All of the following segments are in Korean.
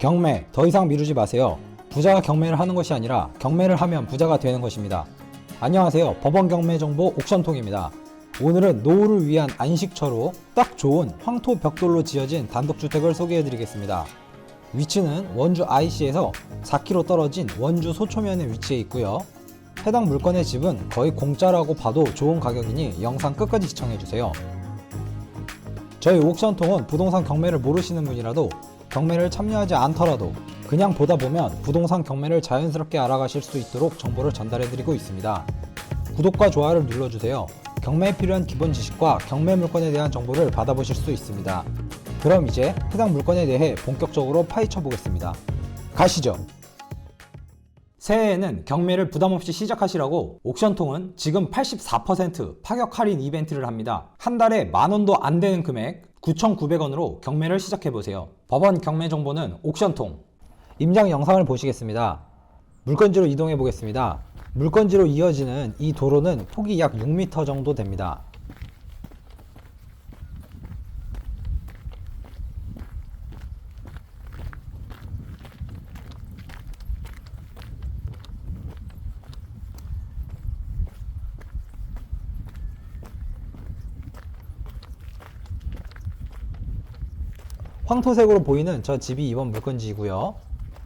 경매, 더 이상 미루지 마세요. 부자가 경매를 하는 것이 아니라 경매를 하면 부자가 되는 것입니다. 안녕하세요. 법원 경매 정보 옥션통입니다. 오늘은 노후를 위한 안식처로 딱 좋은 황토 벽돌로 지어진 단독주택을 소개해 드리겠습니다. 위치는 원주 IC에서 4km 떨어진 원주 소초면에 위치해 있고요. 해당 물건의 집은 거의 공짜라고 봐도 좋은 가격이니 영상 끝까지 시청해주세요. 저희 옥션통은 부동산 경매를 모르시는 분이라도 경매를 참여하지 않더라도 그냥 보다 보면 부동산 경매를 자연스럽게 알아가실 수 있도록 정보를 전달해드리고 있습니다. 구독과 좋아요를 눌러주세요. 경매에 필요한 기본 지식과 경매 물건에 대한 정보를 받아보실 수 있습니다. 그럼 이제 해당 물건에 대해 본격적으로 파헤쳐 보겠습니다. 가시죠. 새해에는 경매를 부담없이 시작하시라고 옥션통은 지금 84% 파격 할인 이벤트를 합니다. 한 달에 만원도 안 되는 금액 9,900원으로 경매를 시작해보세요. 법원 경매 정보는 옥션통. 임장 영상을 보시겠습니다. 물건지로 이동해 보겠습니다. 물건지로 이어지는 이 도로는 폭이 약 6m 정도 됩니다. 황토색으로 보이는 저 집이 이번 물건지이고요.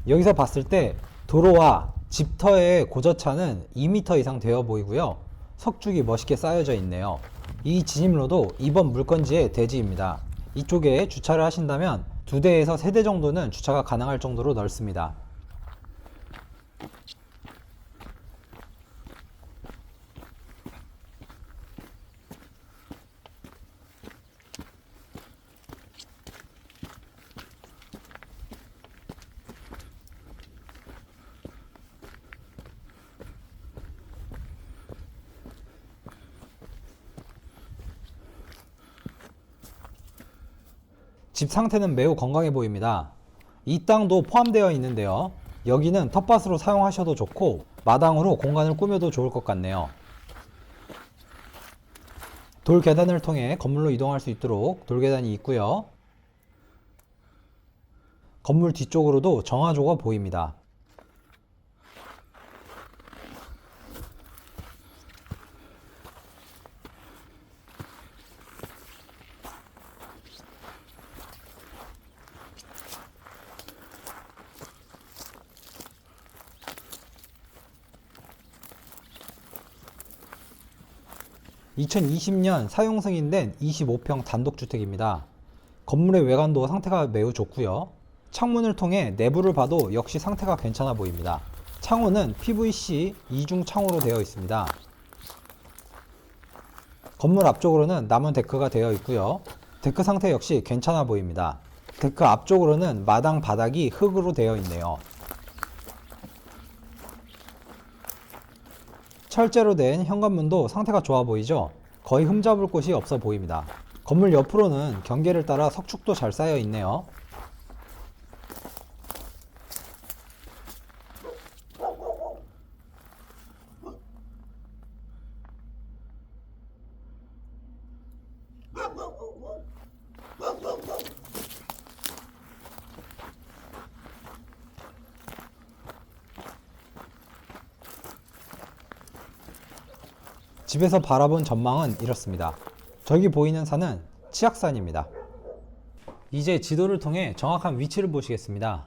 여기서 봤을 때 도로와 집터의 고저차는 2m 이상 되어 보이고요. 석죽이 멋있게 쌓여져 있네요. 이 진입로도 이번 물건지의 대지입니다. 이쪽에 주차를 하신다면 2대에서 3대 정도는 주차가 가능할 정도로 넓습니다. 집 상태는 매우 건강해 보입니다. 이 땅도 포함되어 있는데요. 여기는 텃밭으로 사용하셔도 좋고 마당으로 공간을 꾸며도 좋을 것 같네요. 돌 계단을 통해 건물로 이동할 수 있도록 돌 계단이 있고요. 건물 뒤쪽으로도 정화조가 보입니다. (2020년) 사용 승인된 25평 단독주택입니다. 건물의 외관도 상태가 매우 좋고요. 창문을 통해 내부를 봐도 역시 상태가 괜찮아 보입니다. 창호는 PVC 이중 창호로 되어 있습니다. 건물 앞쪽으로는 나무 데크가 되어 있고요. 데크 상태 역시 괜찮아 보입니다. 데크 앞쪽으로는 마당 바닥이 흙으로 되어 있네요. 철제로 된 현관문도 상태가 좋아 보이죠? 거의 흠잡을 곳이 없어 보입니다. 건물 옆으로는 경계를 따라 석축도 잘 쌓여 있네요. 집에서 바라본 전망은 이렇습니다. 저기 보이는 산은 치악산입니다. 이제 지도를 통해 정확한 위치를 보시겠습니다.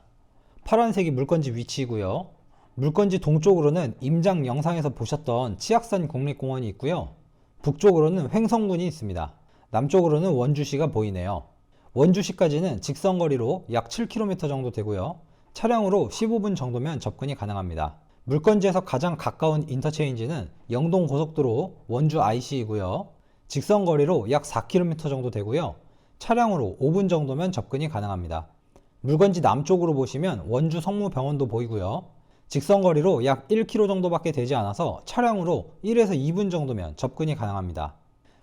파란색이 물건지 위치이고요. 물건지 동쪽으로는 임장 영상에서 보셨던 치악산 국립공원이 있고요. 북쪽으로는 횡성군이 있습니다. 남쪽으로는 원주시가 보이네요. 원주시까지는 직선거리로 약 7km 정도 되고요. 차량으로 15분 정도면 접근이 가능합니다. 물건지에서 가장 가까운 인터체인지는 영동고속도로 원주 IC이고요. 직선거리로 약 4km 정도 되고요. 차량으로 5분 정도면 접근이 가능합니다. 물건지 남쪽으로 보시면 원주 성모병원도 보이고요. 직선거리로 약 1km 정도밖에 되지 않아서 차량으로 1에서 2분 정도면 접근이 가능합니다.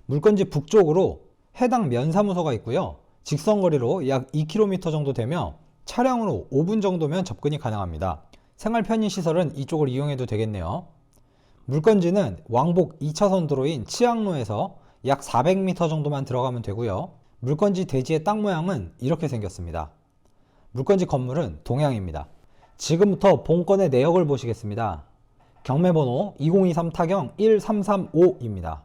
물건지 북쪽으로 해당 면사무소가 있고요. 직선거리로 약 2km 정도 되며 차량으로 5분 정도면 접근이 가능합니다. 생활 편의시설은 이쪽을 이용해도 되겠네요. 물건지는 왕복 2차선 도로인 치악로에서 약 400m 정도만 들어가면 되고요. 물건지 대지의 땅 모양은 이렇게 생겼습니다. 물건지 건물은 동양입니다. 지금부터 본건의 내역을 보시겠습니다. 경매번호 2023 타경 1335입니다.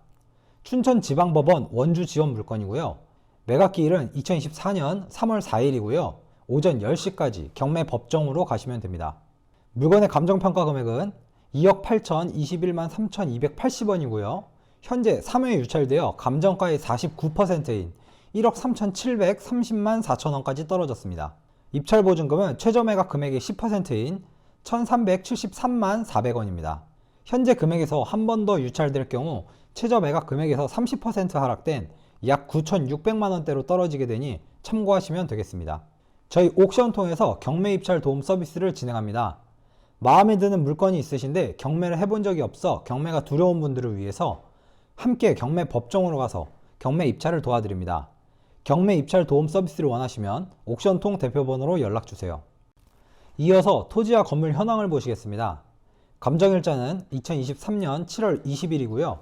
춘천지방법원 원주지원 물건이고요. 매각기일은 2024년 3월 4일이고요. 오전 10시까지 경매 법정으로 가시면 됩니다. 물건의 감정평가 금액은 2억 8,021만 3,280원이고요. 현재 3회 유찰되어 감정가의 49%인 1억 3,730만 4천원까지 떨어졌습니다. 입찰보증금은 최저매각 금액의 10%인 1,373만 400원입니다. 현재 금액에서 한 번 더 유찰될 경우 최저매각 금액에서 30% 하락된 약 9,600만원대로 떨어지게 되니 참고하시면 되겠습니다. 저희 옥션 통해서 경매 입찰 도움 서비스를 진행합니다. 마음에 드는 물건이 있으신데 경매를 해본 적이 없어 경매가 두려운 분들을 위해서 함께 경매 법정으로 가서 경매 입찰을 도와드립니다. 경매 입찰 도움 서비스를 원하시면 옥션통 대표번호로 연락주세요. 이어서 토지와 건물 현황을 보시겠습니다. 감정일자는 2023년 7월 20일이고요.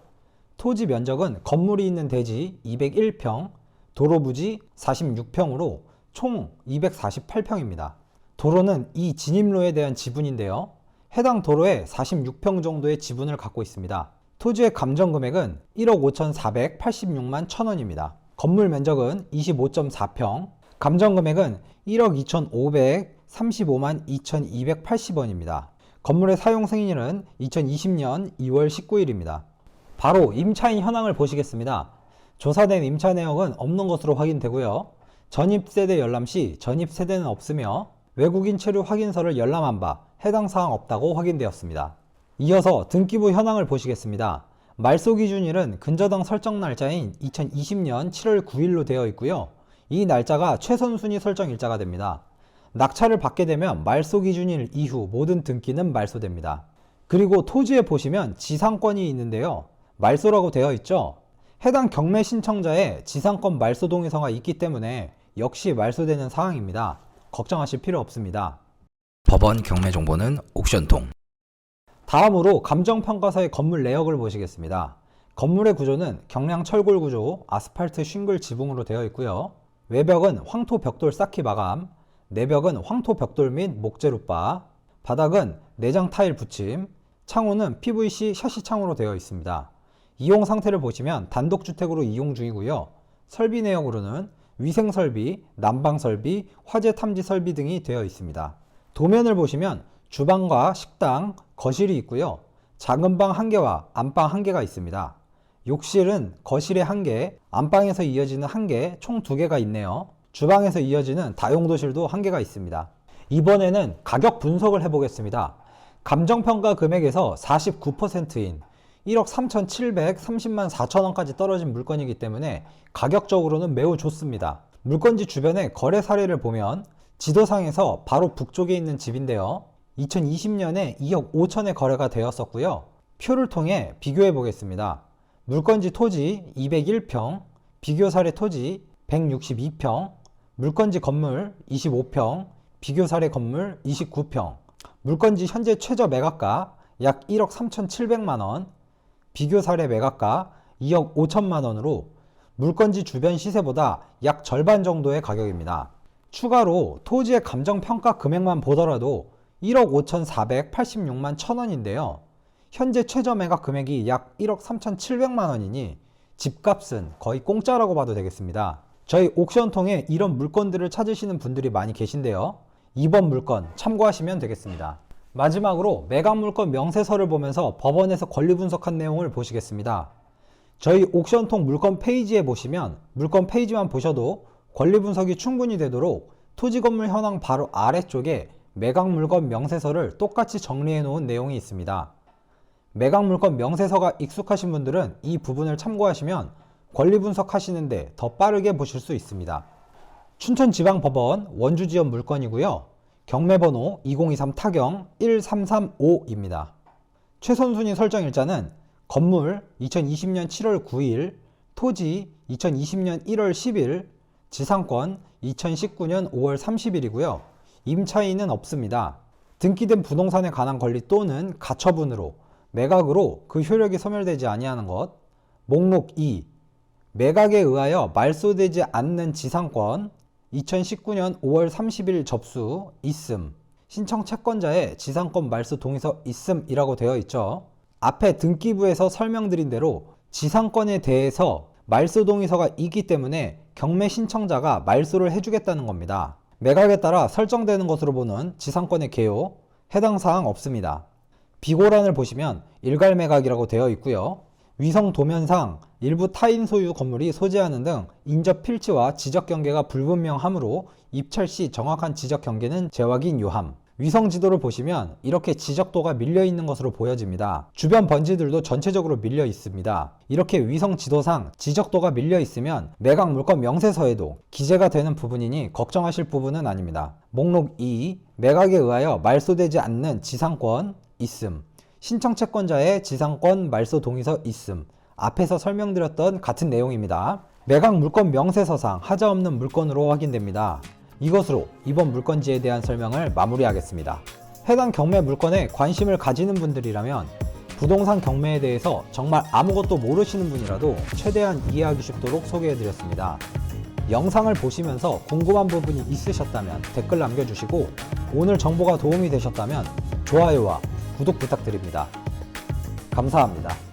토지 면적은 건물이 있는 대지 201평, 도로 부지 46평으로 총 248평입니다. 도로는 이 진입로에 대한 지분인데요. 해당 도로에 46평 정도의 지분을 갖고 있습니다. 토지의 감정금액은 1억 5,486만 1천원입니다. 건물 면적은 25.4평, 감정금액은 1억 2,535만 2,280원입니다. 건물의 사용 승인일은 2020년 2월 19일입니다. 바로 임차인 현황을 보시겠습니다. 조사된 임차 내역은 없는 것으로 확인되고요. 전입세대 열람 시 전입세대는 없으며 외국인 체류 확인서를 열람한 바 해당 사항 없다고 확인되었습니다. 이어서 등기부 현황을 보시겠습니다. 말소 기준일은 근저당 설정 날짜인 2020년 7월 9일로 되어 있고요. 이 날짜가 최선순위 설정 일자가 됩니다. 낙찰을 받게 되면 말소 기준일 이후 모든 등기는 말소됩니다. 그리고 토지에 보시면 지상권이 있는데요. 말소라고 되어 있죠. 해당 경매 신청자의 지상권 말소 동의서가 있기 때문에 역시 말소되는 사항입니다. 걱정하실 필요 없습니다. 법원 경매 정보는 옥션통. 다음으로 감정평가서의 건물 내역을 보시겠습니다. 건물의 구조는 경량 철골 구조, 아스팔트 싱글 지붕으로 되어 있고요. 외벽은 황토 벽돌 쌓기 마감, 내벽은 황토 벽돌 및 목재룻바, 바닥은 내장 타일 붙임, 창호는 PVC 샤시 창호로 되어 있습니다. 이용 상태를 보시면 단독주택으로 이용 중이고요. 설비 내역으로는 위생 설비, 난방 설비, 화재 탐지 설비 등이 되어 있습니다. 도면을 보시면 주방과 식당, 거실이 있고요. 작은 방 1개와 안방 1개가 있습니다. 욕실은 거실에 1개, 안방에서 이어지는 1개, 총 2개가 있네요. 주방에서 이어지는 다용도실도 1개가 있습니다. 이번에는 가격 분석을 해보겠습니다. 감정평가 금액에서 49%인 1억 3,730만 4천원까지 떨어진 물건이기 때문에 가격적으로는 매우 좋습니다. 물건지 주변의 거래 사례를 보면 지도상에서 바로 북쪽에 있는 집인데요. 2020년에 2억 5천에 거래가 되었었고요. 표를 통해 비교해 보겠습니다. 물건지 토지 201평, 비교 사례 토지 162평, 물건지 건물 25평, 비교 사례 건물 29평, 물건지 현재 최저 매각가 약 1억 3,700만원, 비교 사례 매각가 2억 5천만원으로 물건지 주변 시세보다 약 절반 정도의 가격입니다. 추가로 토지의 감정평가 금액만 보더라도 1억 5,486만 1천원인데요. 현재 최저 매각 금액이 약 1억 3,700만원이니 집값은 거의 공짜라고 봐도 되겠습니다. 저희 옥션 통해 이런 물건들을 찾으시는 분들이 많이 계신데요. 이번 물건 참고하시면 되겠습니다. 마지막으로 매각 물건 명세서를 보면서 법원에서 권리 분석한 내용을 보시겠습니다. 저희 옥션통 물건 페이지에 보시면 물건 페이지만 보셔도 권리 분석이 충분히 되도록 토지 건물 현황 바로 아래쪽에 매각 물건 명세서를 똑같이 정리해 놓은 내용이 있습니다. 매각 물건 명세서가 익숙하신 분들은 이 부분을 참고하시면 권리 분석하시는데 더 빠르게 보실 수 있습니다. 춘천지방법원 원주지원 물건이고요. 경매번호 2023 타경 1335입니다. 최선순위 설정 일자는 건물 2020년 7월 9일, 토지 2020년 1월 10일, 지상권 2019년 5월 30일이고요. 임차인은 없습니다. 등기된 부동산에 관한 권리 또는 가처분으로 매각으로 그 효력이 소멸되지 아니하는 것. 목록 2. 매각에 의하여 말소되지 않는 지상권. 2019년 5월 30일 접수 있음, 신청 채권자의 지상권 말소 동의서 있음이라고 되어 있죠. 앞에 등기부에서 설명드린 대로 지상권에 대해서 말소 동의서가 있기 때문에 경매 신청자가 말소를 해주겠다는 겁니다. 매각에 따라 설정되는 것으로 보는 지상권의 개요, 해당 사항 없습니다. 비고란을 보시면 일괄 매각이라고 되어 있고요. 위성 도면상 일부 타인 소유 건물이 소재하는 등 인접 필지와 지적 경계가 불분명하므로 입찰 시 정확한 지적 경계는 재확인 요함. 위성 지도를 보시면 이렇게 지적도가 밀려 있는 것으로 보여집니다. 주변 번지들도 전체적으로 밀려 있습니다. 이렇게 위성 지도상 지적도가 밀려 있으면 매각 물건 명세서에도 기재가 되는 부분이니 걱정하실 부분은 아닙니다. 목록 2, 매각에 의하여 말소되지 않는 지상권 있음, 신청 채권자의 지상권 말소 동의서 있음. 앞에서 설명드렸던 같은 내용입니다. 매각 물건 명세서상 하자 없는 물건으로 확인됩니다. 이것으로 이번 물건지에 대한 설명을 마무리하겠습니다. 해당 경매 물건에 관심을 가지는 분들이라면 부동산 경매에 대해서 정말 아무것도 모르시는 분이라도 최대한 이해하기 쉽도록 소개해드렸습니다. 영상을 보시면서 궁금한 부분이 있으셨다면 댓글 남겨주시고 오늘 정보가 도움이 되셨다면 좋아요와 구독 부탁드립니다. 감사합니다.